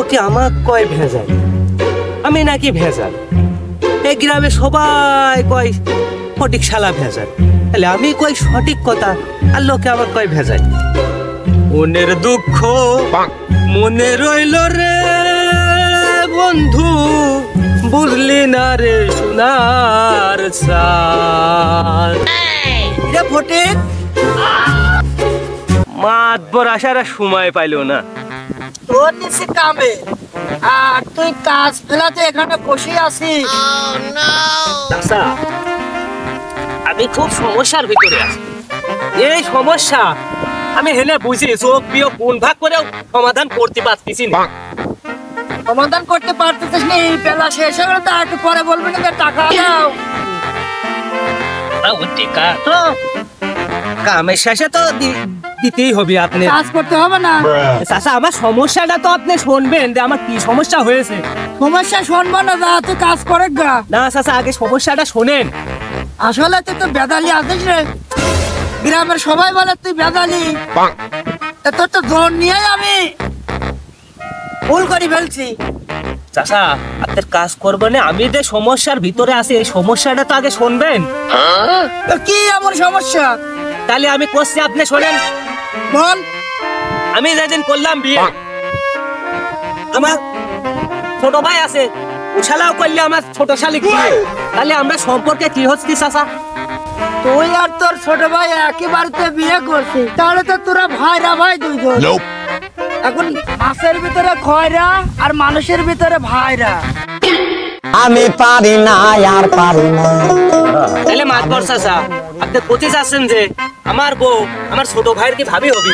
লোকে আমাক কয় ভেজাল, আমি নাকি ভেজাল। এই গ্রামে সবাই কয় ফটিক শালা ভেজাল, তাহলে আমি কই সঠিক কথা আর লোকে আমার কয় ভেজাল। মনের দুঃখ মনে রইল রে বন্ধু, বুঝলি না রে সোনার চাঁদ। রে ফটিক মাতবর আসার সময় পাইল না। তোর নিচে কামে আর তুই কাজ ফেলাতে এখানে বসে আছিস। চাচা আমি খুব সমস্যার ভিতরে আছি। এই সমস্যা আমি হেলে বুঝি চোখ বিয়ে কোন ভাগ করেও সমাধান করতে পারতেছি না। সমাধান করতে পারতেছিস না? এই বেলা শেষ হয়ে গেল তো একটু পরে বলবি না যে টাকা দাও। টিকা তো কামের শেষে তো দিতেই হবে। আপনি কাজ করতে হবে না? চাচা আমার সমস্যাটা তো আপনি শুনবেন যে আমার কি সমস্যা হয়েছে। সমস্যা শুনবো না, যা তুই কাজ করে গা। না চাচা আগে সমস্যাটা শোনেন। আসলে তুই তো বেদালি আছিস রে, গ্রামের সবাই বলে তুই বেদালি। তোর তো জোর নিয়ে আমি ভুল করে ফেলছি। চাচা আপনার কাজ করবো না, আমি যে সমস্যার ভিতরে আছি এই সমস্যাটা তো আগে শুনবেন। তোর কি এমন সমস্যা? তাহলে আমি করছি আপনি শোনেন। বল। আমি যেদিন করলাম বিয়ে, আমার ছোট ভাই আছে, উছালাও করলে আমার ছোট শালিক বিয়ে, তাহলে আমরা সম্পর্কে কি হচ্ছি চাচা? তুই আর তোর ছোট ভাই একই বাড়িতে বিয়ে করছিস, তাহলে তো তোরা ভাইরা ভাই দুইজন। এখন মাছের ভিতরে খয়রা আর মানুষের ভিতরে ভাইরা। আমি পারি না আর পারি না। তাহলে মাতবর চাচা আপনি কোথায় যাচ্ছেন যে আমার বউ আমার ছোট ভাইয়ের কি ভাবি হবে?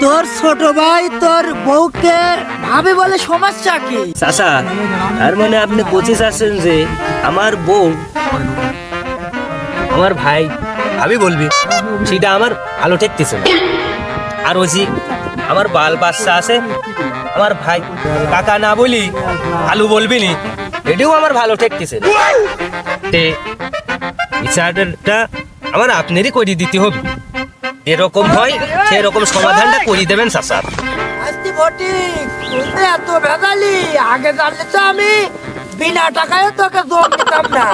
তোর ছোট ভাই তোর বউকে ভাবি বলে সমস্যা কি? চাচা তার মানে আপনি কোথায় যাচ্ছেন যে আমার বউ আমার ভাই ভাবি বলবি, সেটা আমার ভালো ঠেকতেছে না। আর ওই যে আমার বাল বাচ্চা আছে, আমার ভাই কাকা না বলি ভালো বলবি নি, এটাও আমার ভালো ঠেকতেছে না। বিচারটা আমার আপনারই করে দিতে হবে। এরকম হয় সেরকম সমাধানটা করে দেবেন চাচা। আস্তি ফটিক, তুই তো এত ভেজালি। আগে জানলে তো আমি বিনা টাকায় তোকে জোর দিতাম না।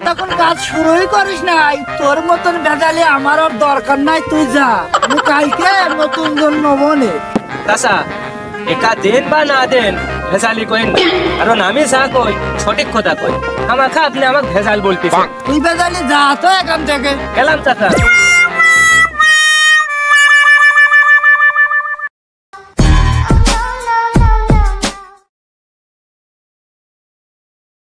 তখন কাজ শুরুই করিস নাই। তোর মতন ভেজালি আমার আর দরকার নাই, তুই যা। আমি কালকে নতুন জন্য বনে। চাচা একা দেন বা না দেন ভেজালি করেন, কারণ আমি যা কই সঠিক কথা কই। আমাকে আপনি আমাকে ভেজাল বলতেছেন। তুই ভেজালি যা তো এখান থেকে। গেলাম চাচা।